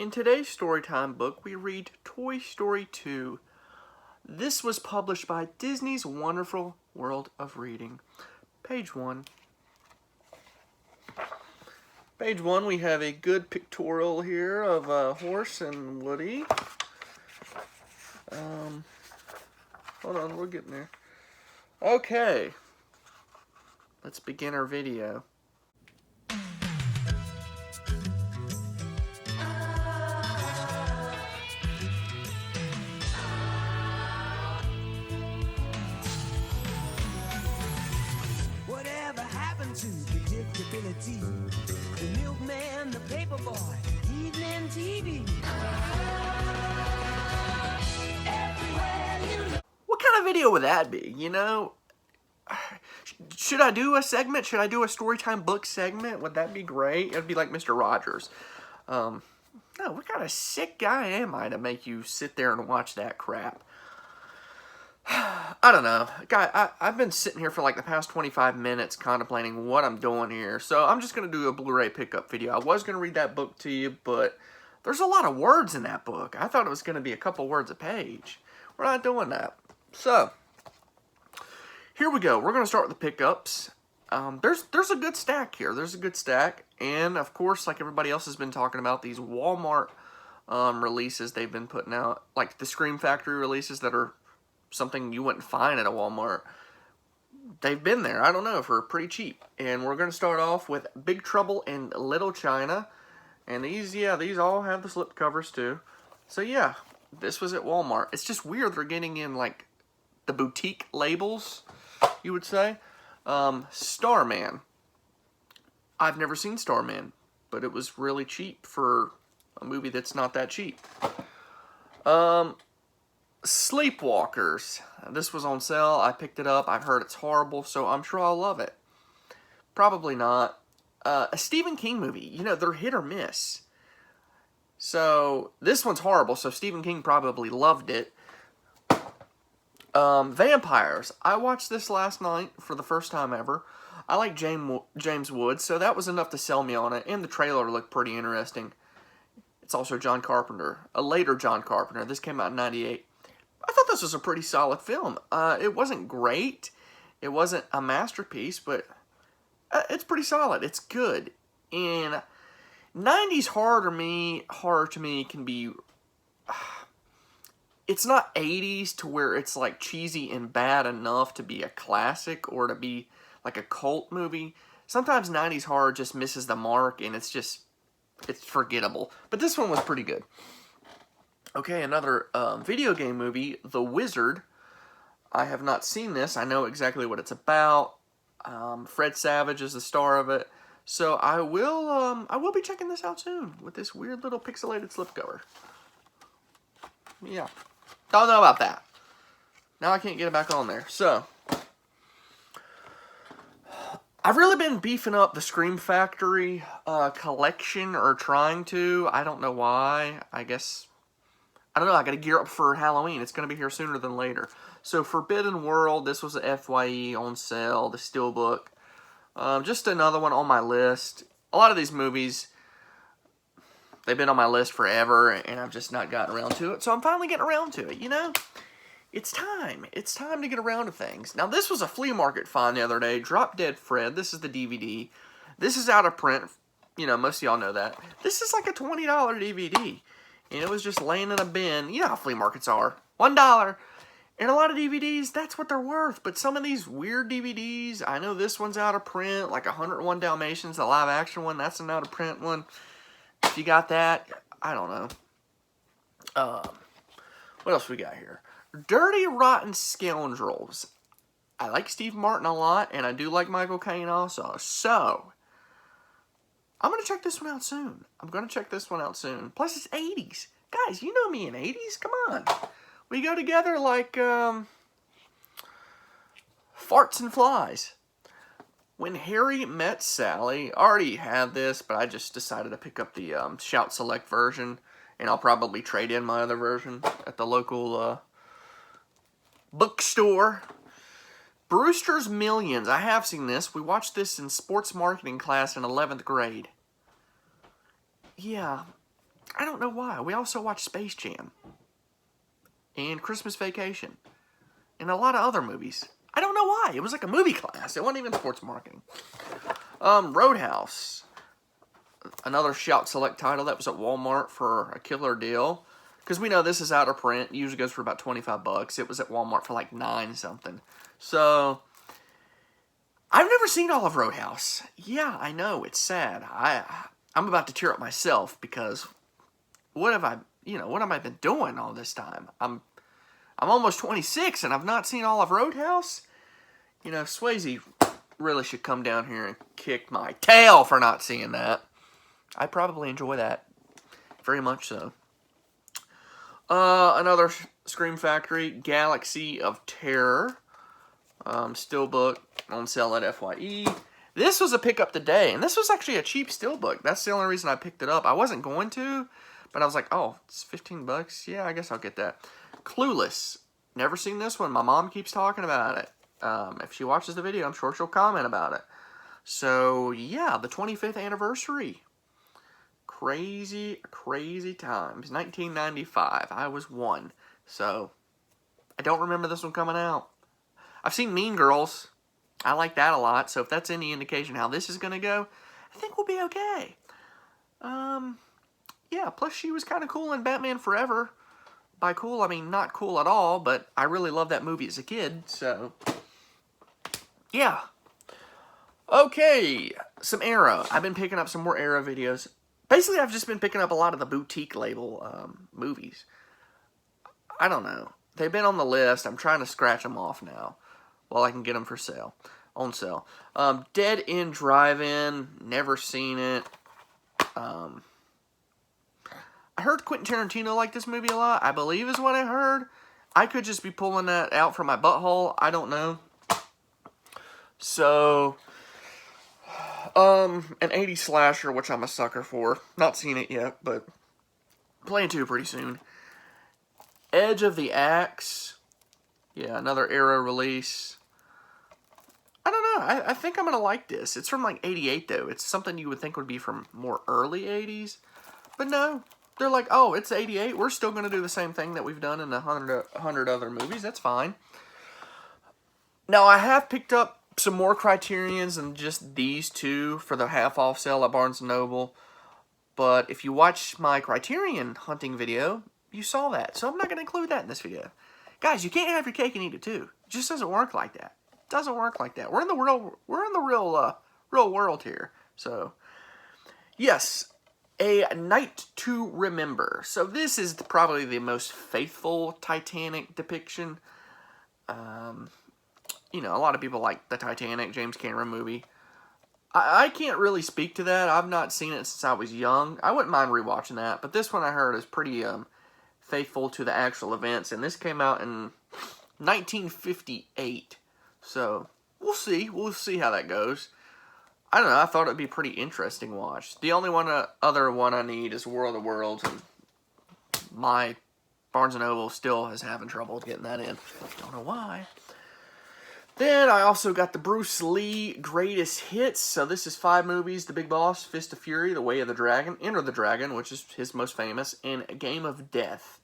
In today's Storytime book, we read Toy Story 2. This was published by Disney's Wonderful World of Reading. Page 1. Page 1, we have a good pictorial here of a horse and Woody. Hold on, we're getting there. Okay. Let's begin our video. Whatever happened to predictability? The milkman, the paperboy, evening TV. Everywhere you look. What kind of video would that be, you know? Should I do a segment? Should I do a Storytime book segment? Would that be great? It would be like Mr. Rogers. No, what kind of sick guy am I to make you sit there and watch that crap? I don't know. Guy, I've been sitting here for like the past 25 minutes contemplating what I'm doing here. So I'm just going to do a Blu-ray pickup video. I was going to read that book to you, but there's a lot of words in that book. I thought it was going to be a couple words a page. We're not doing that. So, here we go. We're going to start with the pickups. There's a good stack here. There's a good stack. And, of course, like everybody else has been talking about, these Walmart releases they've been putting out. Like the Scream Factory releases that are something you wouldn't find at a Walmart. They've been there, I don't know, for pretty cheap. And we're going to start off with Big Trouble in Little China. And these all have the slip covers too. So yeah, this was at Walmart. It's just weird they're getting in like the boutique labels, you would say. Starman. I've never seen Starman, but it was really cheap for a movie that's not that cheap. Sleepwalkers. This was on sale. I picked it up. I've heard it's horrible, so I'm sure I'll love it. Probably not. A Stephen King movie. You know, they're hit or miss. So, this one's horrible, so Stephen King probably loved it. Vampires. I watched this last night for the first time ever. I like James Woods, so that was enough to sell me on it, and the trailer looked pretty interesting. It's also John Carpenter. A later John Carpenter. This came out in '98. I thought this was a pretty solid film. It wasn't great. It wasn't a masterpiece, but it's pretty solid. It's good. And 90s horror to me can be... It's not 80s to where it's like cheesy and bad enough to be a classic or to be like a cult movie. Sometimes 90s horror just misses the mark and it's forgettable. But this one was pretty good. Okay, another video game movie, The Wizard. I have not seen this. I know exactly what it's about. Fred Savage is the star of it. So I will be checking this out soon with this weird little pixelated slipcover. Yeah. Don't know about that. Now I can't get it back on there. So, I've really been beefing up the Scream Factory collection, or trying to. I don't know why. I guess... I don't know, I gotta gear up for Halloween. It's gonna be here sooner than later. So, Forbidden World, this was a FYE on sale, the Steelbook. Just another one on my list. A lot of these movies, they've been on my list forever, and I've just not gotten around to it. So, I'm finally getting around to it, you know? It's time. It's time to get around to things. Now, this was a flea market find the other day. Drop Dead Fred. This is the DVD. This is out of print. You know, most of y'all know that. This is like a $20 DVD. And it was just laying in a bin. You know how flea markets are. $1. And a lot of DVDs, that's what they're worth. But some of these weird DVDs, I know this one's out of print. Like 101 Dalmatians, the live action one. That's an out of print one. If you got that, I don't know. What else we got here? Dirty Rotten Scoundrels. I like Steve Martin a lot. And I do like Michael Caine also. So... I'm going to check this one out soon. Plus, it's 80s. Guys, you know me in 80s. Come on. We go together like farts and flies. When Harry Met Sally. I already had this, but I just decided to pick up the Shout Select version. And I'll probably trade in my other version at the local bookstore. Brewster's Millions. I have seen this. We watched this in sports marketing class in 11th grade. Yeah, I don't know why. We also watched Space Jam and Christmas Vacation and a lot of other movies. I don't know why. It was like a movie class. It wasn't even sports marketing. Roadhouse. Another Shout Select title that was at Walmart for a killer deal. Because we know this is out of print. It usually goes for about 25 bucks. It was at Walmart for like 9 something. So, I've never seen all of Roadhouse. Yeah, I know. It's sad. I'm about to tear up myself because what have I been doing all this time? I'm almost 26 and I've not seen all of Roadhouse. You know, Swayze really should come down here and kick my tail for not seeing that. I probably enjoy that. Very much so. Another Scream Factory, Galaxy of Terror. Steelbook on sale at FYE. This was a pickup today, and this was actually a cheap steelbook. That's the only reason I picked it up. I wasn't going to, but I was like, oh, it's 15 bucks. Yeah, I guess I'll get that. Clueless. Never seen this one. My mom keeps talking about it. If she watches the video, I'm sure she'll comment about it. So, yeah, the 25th anniversary. Crazy, crazy times. 1995. I was 1. So, I don't remember this one coming out. I've seen Mean Girls. I like that a lot. So, if that's any indication how this is going to go, I think we'll be okay. Yeah, plus she was kind of cool in Batman Forever. By cool, I mean not cool at all, but I really loved that movie as a kid, so... yeah. Okay, some Arrow. I've been picking up some more Arrow videos. Basically, I've just been picking up a lot of the boutique label movies. I don't know. They've been on the list. I'm trying to scratch them off now while I can get them for sale. On sale. Dead End Drive-In. Never seen it. I heard Quentin Tarantino liked this movie a lot. I believe is what I heard. I could just be pulling that out from my butthole. I don't know. So, an 80s slasher, which I'm a sucker for. Not seen it yet, but playing to pretty soon. Edge of the Axe. Yeah, another Arrow release. I don't know. I think I'm going to like this. It's from like 88, though. It's something you would think would be from more early 80s. But no. They're like, oh, it's 88. We're still going to do the same thing that we've done in 100 other movies. That's fine. Now, I have picked up some more Criterions than just these two for the half-off sale at Barnes & Noble. But if you watch my Criterion hunting video, you saw that. So I'm not going to include that in this video. Guys, you can't have your cake and eat it too. It just doesn't work like that. It doesn't work like that. We're in the real world here. So, yes. A Night to Remember. So this is probably the most faithful Titanic depiction. You know, a lot of people like the Titanic, James Cameron movie. I can't really speak to that. I've not seen it since I was young. I wouldn't mind rewatching that. But this one I heard is pretty faithful to the actual events. And this came out in 1958. So, we'll see. We'll see how that goes. I don't know, I thought it would be a pretty interesting watch. The only other one I need is War of the Worlds, and my Barnes & Noble still is having trouble getting that in. Don't know why. Then I also got the Bruce Lee Greatest Hits. So this is 5 movies: The Big Boss, Fist of Fury, The Way of the Dragon, Enter the Dragon, which is his most famous, and Game of Death.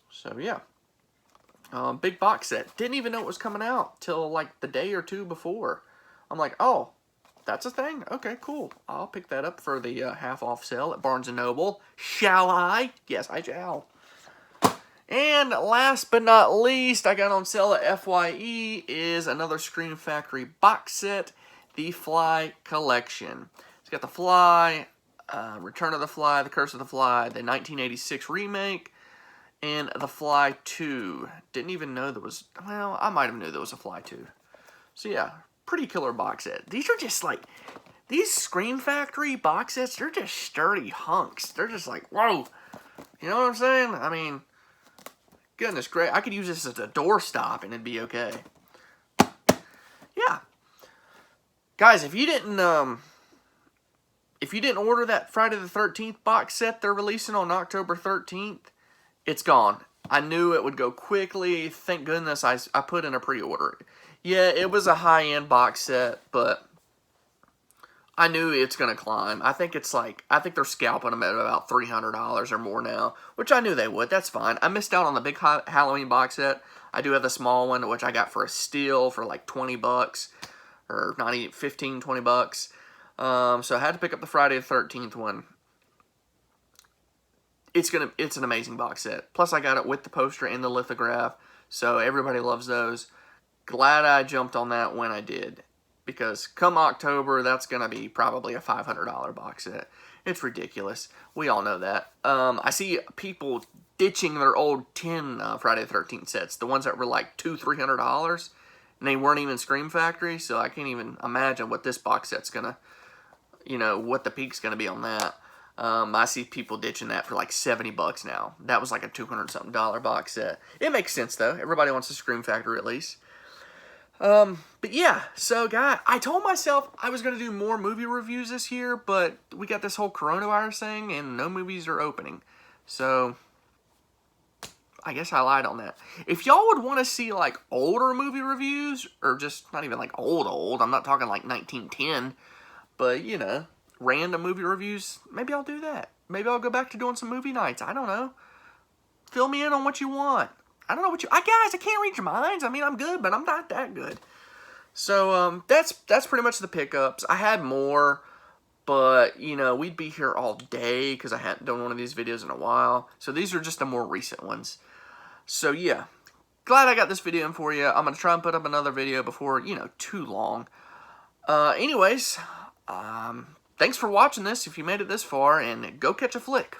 So yeah. Big box set. Didn't even know it was coming out till like the day or two before. I'm like, oh, that's a thing? Okay, cool. I'll pick that up for the half-off sale at Barnes & Noble. Shall I? Yes, I shall. And last but not least, I got on sale at FYE is another Scream Factory box set, The Fly Collection. It's got The Fly, Return of the Fly, The Curse of the Fly, the 1986 remake, and The Fly 2. Didn't even know there was... well, I might have knew there was a Fly 2. So yeah, pretty killer box set. These are just like, these Scream Factory box sets, they're just sturdy hunks. They're just like, whoa. You know what I'm saying? I mean, goodness great. I could use this as a doorstop and it'd be okay. Yeah. Guys, if you didn't order that Friday the 13th box set they're releasing on October 13th, it's gone. I knew it would go quickly. Thank goodness I put in a pre-order. Yeah, it was a high-end box set, but I knew it's going to climb. I think they're scalping them at about $300 or more now, which I knew they would. That's fine. I missed out on the big Halloween box set. I do have the small one, which I got for a steal for like 20 bucks, or not even 15, 20 bucks. So I had to pick up the Friday the 13th one. It's an amazing box set. Plus I got it with the poster and the lithograph, so everybody loves those. Glad I jumped on that when I did, because come October, that's going to be probably a $500 box set. It's ridiculous. We all know that. I see people ditching their old 10 Friday the 13th sets, the ones that were like $200-$300, and they weren't even Scream Factory, so I can't even imagine what this box set's going to, what the peak's going to be on that. I see people ditching that for like 70 bucks now. That was like a $200-something box set. It makes sense, though. Everybody wants a Scream Factory at least. But yeah, so guys, I told myself I was going to do more movie reviews this year, but we got this whole coronavirus thing and no movies are opening. So I guess I lied on that. If y'all would want to see like older movie reviews, or just not even like old, I'm not talking like 1910, but random movie reviews, maybe I'll do that. Maybe I'll go back to doing some movie nights. I don't know. Fill me in on what you want. I don't know what guys, I can't read your minds. I mean, I'm good, but I'm not that good. So, that's pretty much the pickups. I had more, but, we'd be here all day because I hadn't done one of these videos in a while. So, these are just the more recent ones. So, yeah. Glad I got this video in for you. I'm going to try and put up another video before, too long. Anyways, thanks for watching this if you made it this far, and go catch a flick.